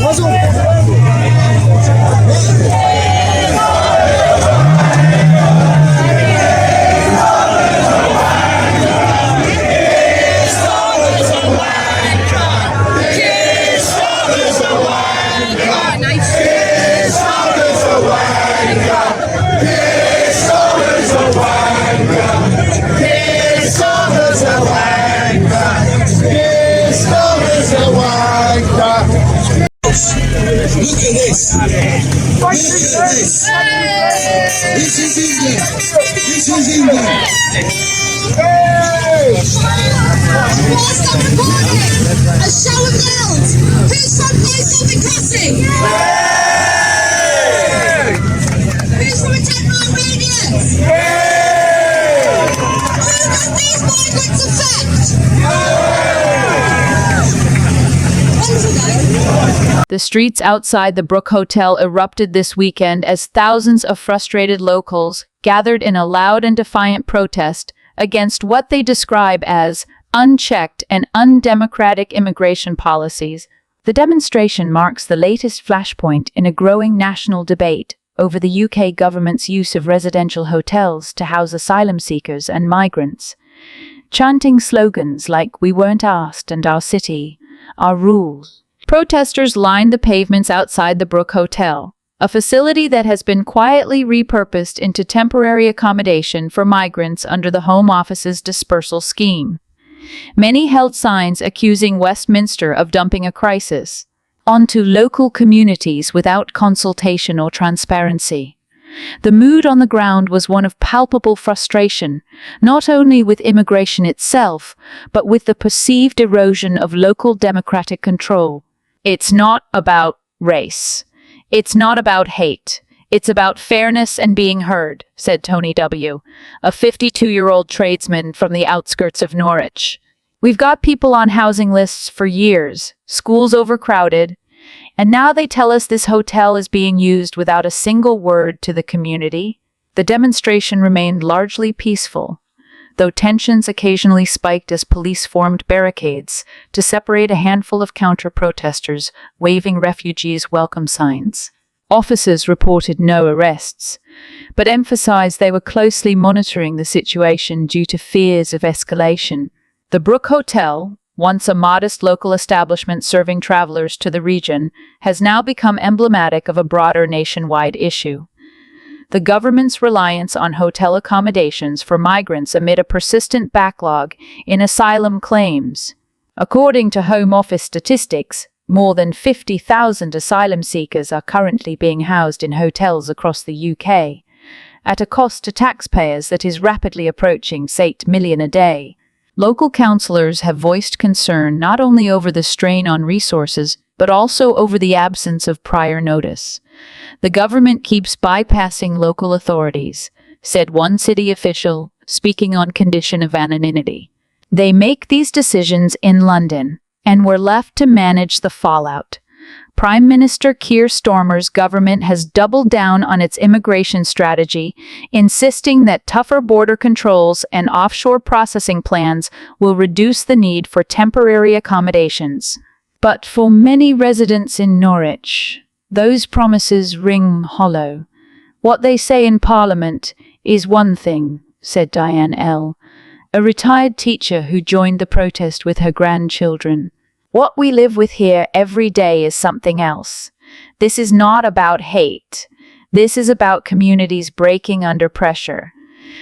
Look at this. Look at this. This is England. This is England. Stop recording! A show of yells! Who's from Post Crossing? Who's from a 10-mile radius? Who does these migrants affect? The streets outside the Brook Hotel erupted this weekend as thousands of frustrated locals gathered in a loud and defiant protest against what they describe as unchecked and undemocratic immigration policies. The demonstration marks the latest flashpoint in a growing national debate over the UK government's use of residential hotels to house asylum seekers and migrants. Chanting slogans like "We weren't asked" and "Our city, our rules," protesters lined the pavements outside the Brook Hotel, a facility that has been quietly repurposed into temporary accommodation for migrants under the Home Office's dispersal scheme. Many held signs accusing Westminster of dumping a crisis onto local communities without consultation or transparency. The mood on the ground was one of palpable frustration, not only with immigration itself, but with the perceived erosion of local democratic control. It's not about race. It's not about hate. It's about fairness and being heard, said Tony W., a 52-year-old tradesman from the outskirts of Norwich. We've got people on housing lists for years, schools overcrowded, and now they tell us this hotel is being used without a single word to the community. The demonstration remained largely peaceful, though tensions occasionally spiked as police formed barricades to separate a handful of counter-protesters waving refugees' welcome signs. Officers reported no arrests, but emphasized they were closely monitoring the situation due to fears of escalation. The Brook Hotel, once a modest local establishment serving travelers to the region, has now become emblematic of a broader nationwide issue. The government's reliance on hotel accommodations for migrants amid a persistent backlog in asylum claims. According to Home Office statistics, more than 50,000 asylum seekers are currently being housed in hotels across the UK, at a cost to taxpayers that is rapidly approaching £8 million a day. Local councillors have voiced concern not only over the strain on resources, but also over the absence of prior notice. The government keeps bypassing local authorities, said one city official, speaking on condition of anonymity. They make these decisions in London, and we're left to manage the fallout. Prime Minister KEIR Starmer's government has doubled down on its immigration strategy, insisting that tougher border controls and offshore processing plans will reduce the need for temporary accommodations. But for many residents in Norwich, those promises ring hollow. What they say in Parliament is one thing, said Diane L., a retired teacher who joined the protest with her grandchildren. What we live with here every day is something else. This is not about hate. This is about communities breaking under pressure.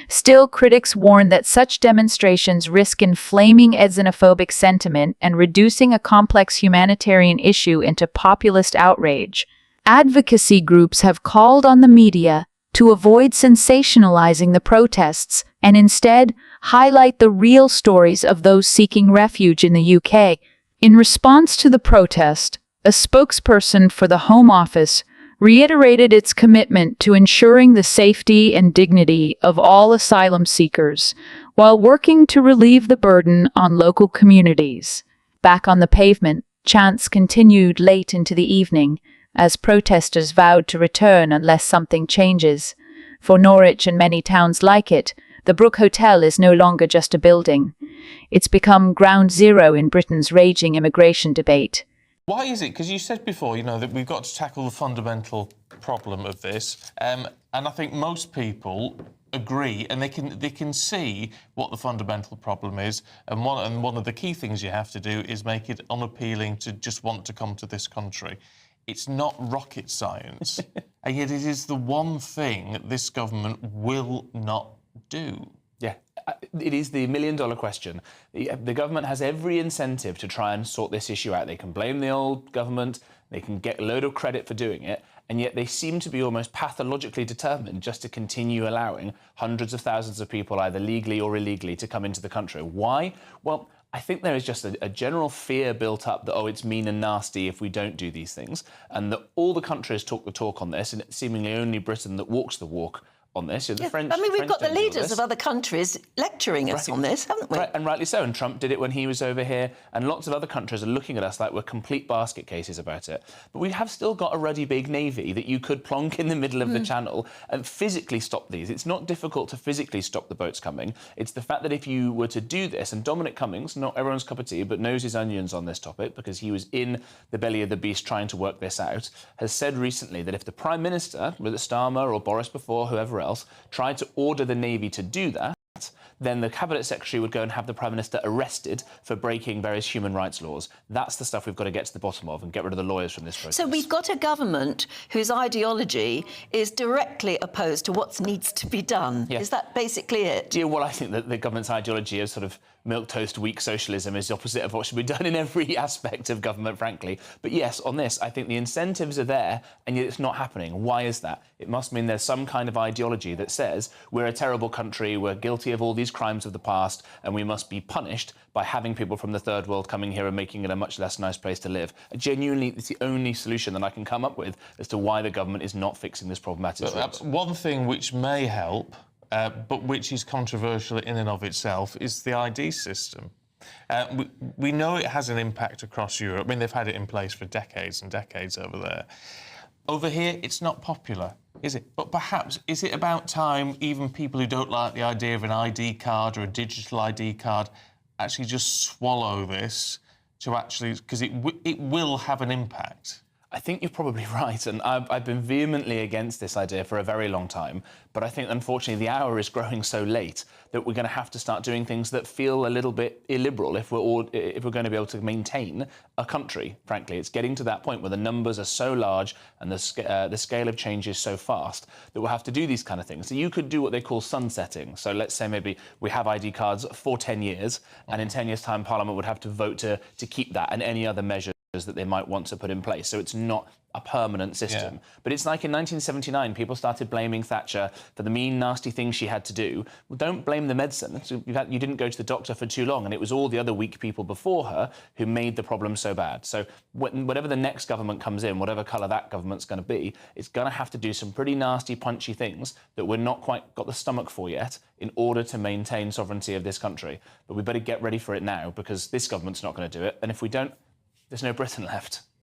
Still, critics warn that such demonstrations risk inflaming xenophobic sentiment and reducing a complex humanitarian issue into populist outrage. Advocacy groups have called on the media to avoid sensationalizing the protests and instead highlight the real stories of those seeking refuge in the UK. In response to the protest, a spokesperson for the Home Office reiterated its commitment to ensuring the safety and dignity of all asylum seekers, while working to relieve the burden on local communities. Back on the pavement, chants continued late into the evening, as protesters vowed to return unless something changes. For Norwich and many towns like it, the Brook Hotel is no longer just a building. It's become ground zero in Britain's raging immigration debate. Why is it? Because you said before, you know, that we've got to tackle the fundamental problem of this, and I think most people agree, and they can see what the fundamental problem is, and one of the key things you have to do is make it unappealing to just want to come to this country. It's not rocket science, and yet it is the one thing this government will not do. Yeah, it is the million-dollar question. The government has every incentive to try and sort this issue out. They can blame the old government, they can get a load of credit for doing it, and yet they seem to be almost pathologically determined just to continue allowing hundreds of thousands of people, either legally or illegally, to come into the country. Why? Well, I think there is just a general fear built up that, oh, it's mean and nasty if we don't do these things, and that all the countries talk the talk on this, and it's seemingly only Britain that walks the walk on this. The French, I mean, we've got the don't do leaders of other countries lecturing us on this, haven't we? Right, and rightly so. And Trump did it when he was over here, and lots of other countries are looking at us like we're complete basket cases about it. But we have still got a ruddy big navy that you could plonk in the middle of the channel and physically stop these. It's not difficult to physically stop the boats coming. It's the fact that if you were to do this, and Dominic Cummings, not everyone's cup of tea, but knows his onions on this topic because he was in the belly of the beast trying to work this out, has said recently that if the Prime Minister, whether Starmer or Boris before, whoever else, tried to order the Navy to do that, then the Cabinet Secretary would go and have the Prime Minister arrested for breaking various human rights laws. That's the stuff we've got to get to the bottom of and get rid of the lawyers from this process. So we've got a government whose ideology is directly opposed to what needs to be done. Yeah. Is that basically it? Yeah, well, I think that the government's ideology of sort of milquetoast weak socialism is the opposite of what should be done in every aspect of government, frankly. But yes, on this, I think the incentives are there, and yet it's not happening. Why is that? It must mean there's some kind of ideology that says we're a terrible country, we're guilty of all these crimes of the past, and we must be punished by having people from the third world coming here and making it a much less nice place to live. Genuinely, it's the only solution that I can come up with as to why the government is not fixing this problematic issue. One thing which may help, but which is controversial in and of itself, is the ID system. We know it has an impact across Europe. I mean, they've had it in place for decades and decades over there. Over here, it's not popular, is it? But perhaps, is it about time even people who don't like the idea of an ID card or a digital ID card actually just swallow this to actually... because it will have an impact. I think you're probably right, and I've been vehemently against this idea for a very long time, but I think, unfortunately, the hour is growing so late that we're going to have to start doing things that feel a little bit illiberal if we're going to be able to maintain a country, frankly. It's getting to that point where the numbers are so large and the scale of change is so fast that we'll have to do these kind of things. So you could do what they call sunsetting. So let's say maybe we have ID cards for 10 years, and in 10 years' time, Parliament would have to vote to keep that and any other measures that they might want to put in place. So it's not a permanent system. Yeah. But it's like in 1979, people started blaming Thatcher for the mean, nasty things she had to do. Well, don't blame the medicine. So you didn't go to the doctor for too long, and it was all the other weak people before her who made the problem so bad. So whatever the next government comes in, whatever colour that government's going to be, it's going to have to do some pretty nasty, punchy things that we're not quite got the stomach for yet in order to maintain sovereignty of this country. But we better get ready for it now, because this government's not going to do it. And if we don't, there's no Britain left.